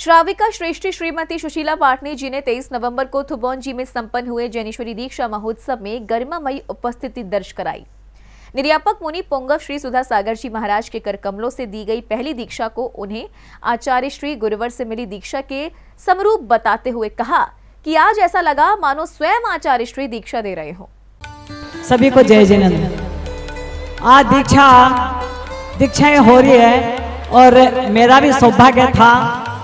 श्राविका श्रेष्ठी श्रीमती सुशीला पाटनी जी ने 23 नवंबर को थुबोंजी में संपन्न हुए जैनेश्वरी दीक्षा महोत्सव में गरिमामयी उपस्थिति दर्ज कराई। निर्यापक मुनि पुंगव श्री सुधा सागर जी महाराज के कर कमलों से दी गई पहली दीक्षा को उन्हें आचार्य श्री गुरुवर से मिली दीक्षा के समरूप बताते हुए कहा कि आज ऐसा लगा मानो स्वयं आचार्य श्री दीक्षा दे रहे हो। सभी को जय जैनंद। आज दीक्षाएं हो रही है और मेरा भी सौभाग्य था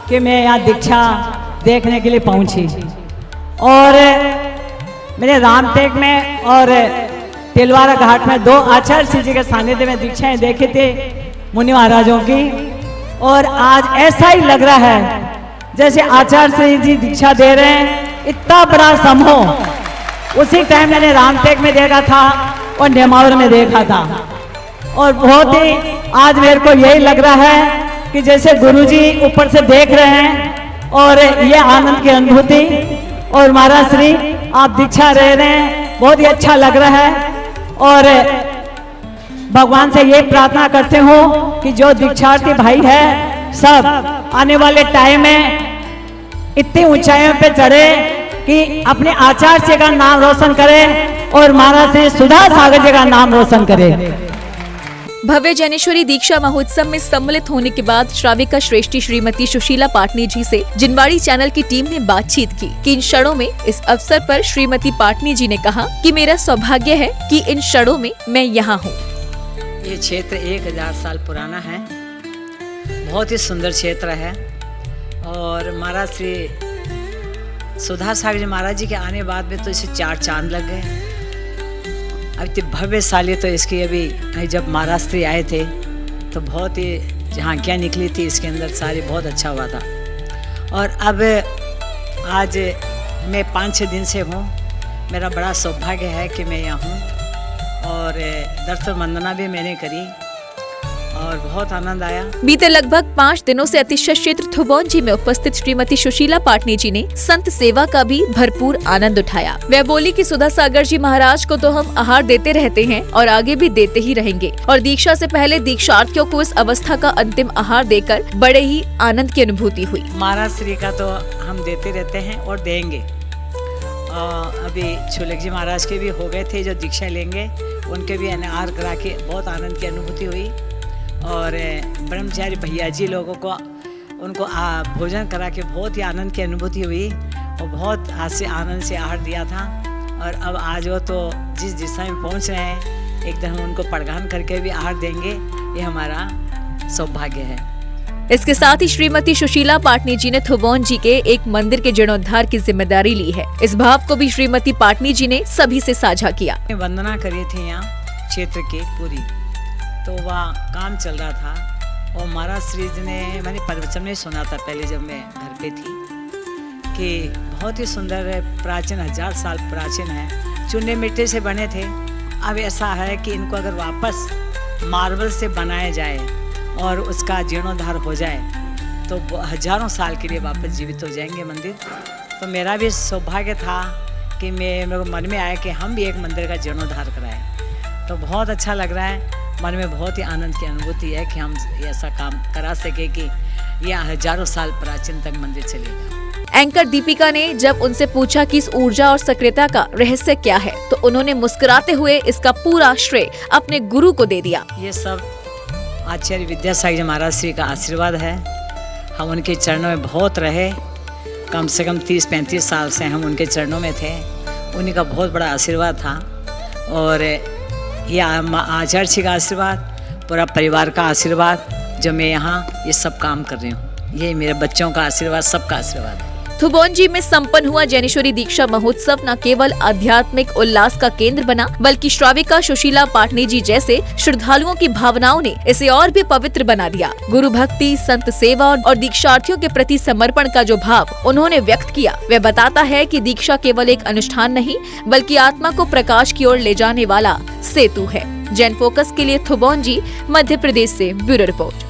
कि मैं यहाँ दीक्षा देखने के लिए पहुंची और मेरे रामटेक में और तिलवारा घाट में 2 आचार्य श्री जी के सानिध्य में दीक्षाएं देखी थी मुनि महाराजों की। और आज ऐसा ही लग रहा है जैसे आचार्य श्री जी दीक्षा दे रहे हैं। इतना बड़ा समूह उसी टाइम मैंने रामटेक में देखा था और नेमावर में देखा था और बहुत ही आज मेरे को यही लग रहा है कि जैसे गुरुजी ऊपर से देख रहे हैं और ये आनंद की अनुभूति। और महाराज श्री आप दीक्षा ले रहे हैं, बहुत ही अच्छा लग रहा है और भगवान से ये प्रार्थना करते हो कि जो दीक्षार्थी भाई है सब आने वाले टाइम में इतनी ऊंचाइयों पे चढ़े कि अपने आचार्य जी का नाम रोशन करे और महाराज श्री सुधा सागर जी का नाम रोशन करे। भव्य जैनेश्वरी दीक्षा महोत्सव में सम्मिलित होने के बाद श्राविका श्रेष्ठी श्रीमती सुशीला पाटनी जी से जिनवाड़ी चैनल की टीम ने बातचीत की कि इन क्षणों में इस अवसर पर श्रीमती पाटनी जी ने कहा कि मेरा सौभाग्य है कि इन क्षणों में मैं यहाँ हूँ। ये क्षेत्र 1000 साल पुराना है, बहुत ही सुंदर क्षेत्र है और महाराज श्री सुधा सागर जी महाराज जी के आने बाद में तो इसे 4 चांद लग गए। अब भव्यशाली तो इसकी अभी जब महाराज श्री आए थे तो बहुत ही झांकियाँ निकली थी इसके अंदर सारी, बहुत अच्छा हुआ था। और अब आज मैं 5-6 दिन से हूँ, मेरा बड़ा सौभाग्य है कि मैं यहाँ हूँ और दर्शन वंदना भी मैंने करी और बहुत आनंद आया। बीते लगभग 5 दिनों से अतिशय क्षेत्र थुबोंजी में उपस्थित श्रीमती सुशीला पाटनी जी ने संत सेवा का भी भरपूर आनंद उठाया। वह बोली कि सुधा सागर जी महाराज को तो हम आहार देते रहते हैं और आगे भी देते ही रहेंगे और दीक्षा से पहले दीक्षार्थियों को इस अवस्था का अंतिम आहार देकर बड़े ही आनंद की अनुभूति हुई। महाराज श्री का तो हम देते रहते हैं और देंगे। अभी छुलक जी महाराज के भी हो गए थे जो दीक्षा लेंगे, उनके भी आहार करा के बहुत आनंद की अनुभूति हुई और ब्रह्मचारी भैया जी लोगों को उनको भोजन करा के बहुत ही आनंद की अनुभूति हुई और बहुत आनंद से आहार दिया था। और अब आज वो तो जिस दिशा में पहुंच रहे हैं एकदम हम उनको प्रगान करके भी आहार देंगे, ये हमारा सौभाग्य है। इसके साथ ही श्रीमती सुशीला पाटनी जी ने थुबोंजी के एक मंदिर के जीर्णोद्धार की जिम्मेदारी ली है। इस भाव को भी श्रीमती पाटनी जी ने सभी से साझा किया। वंदना करी थी यहाँ क्षेत्र के पूरी, तो वह काम चल रहा था और महाराज श्री जी ने मैंने प्रवचन में सुना था पहले जब मैं घर पे थी कि बहुत ही सुंदर है, प्राचीन 1000 साल प्राचीन है, चूने मिट्टी से बने थे। अब ऐसा है कि इनको अगर वापस मार्बल से बनाया जाए और उसका जीर्णोद्धार हो जाए तो हजारों साल के लिए वापस जीवित हो जाएंगे मंदिर। तो मेरा भी सौभाग्य था कि मेरे मन में आया कि हम भी एक मंदिर का जीर्णोद्धार कराएं। तो बहुत अच्छा लग रहा है, मन में बहुत ही आनंद की अनुभूति है कि हम ऐसा काम करा सके कि यह हजारों साल प्राचीन तक मंदिर चलेगा। एंकर दीपिका ने जब उनसे पूछा कि इस ऊर्जा और सक्रियता का रहस्य क्या है तो उन्होंने मुस्कुराते हुए इसका पूरा श्रेय अपने गुरु को दे दिया। ये सब आचार्य विद्यासागर जी महाराज श्री का आशीर्वाद है। हम उनके चरणों में बहुत रहे, कम से कम 30-35 साल से हम उनके चरणों में थे। उन्हीं का बहुत बड़ा आशीर्वाद था और ये आचार्य जी का आशीर्वाद, पूरा परिवार का आशीर्वाद, जो मैं यहाँ ये सब काम कर रही हूँ, ये मेरे बच्चों का आशीर्वाद, सबका आशीर्वाद है। थुबोंजी में संपन्न हुआ जैनेश्वरी दीक्षा महोत्सव न केवल आध्यात्मिक उल्लास का केंद्र बना बल्कि श्राविका सुशीला पाटनी जी जैसे श्रद्धालुओं की भावनाओं ने इसे और भी पवित्र बना दिया। गुरु भक्ति, संत सेवा और दीक्षार्थियों के प्रति समर्पण का जो भाव उन्होंने व्यक्त किया वह बताता है कि दीक्षा केवल एक अनुष्ठान नहीं बल्कि आत्मा को प्रकाश की ओर ले जाने वाला सेतु है। जैन फोकस के लिए थुबोंजी, मध्य प्रदेश से ब्यूरो रिपोर्ट।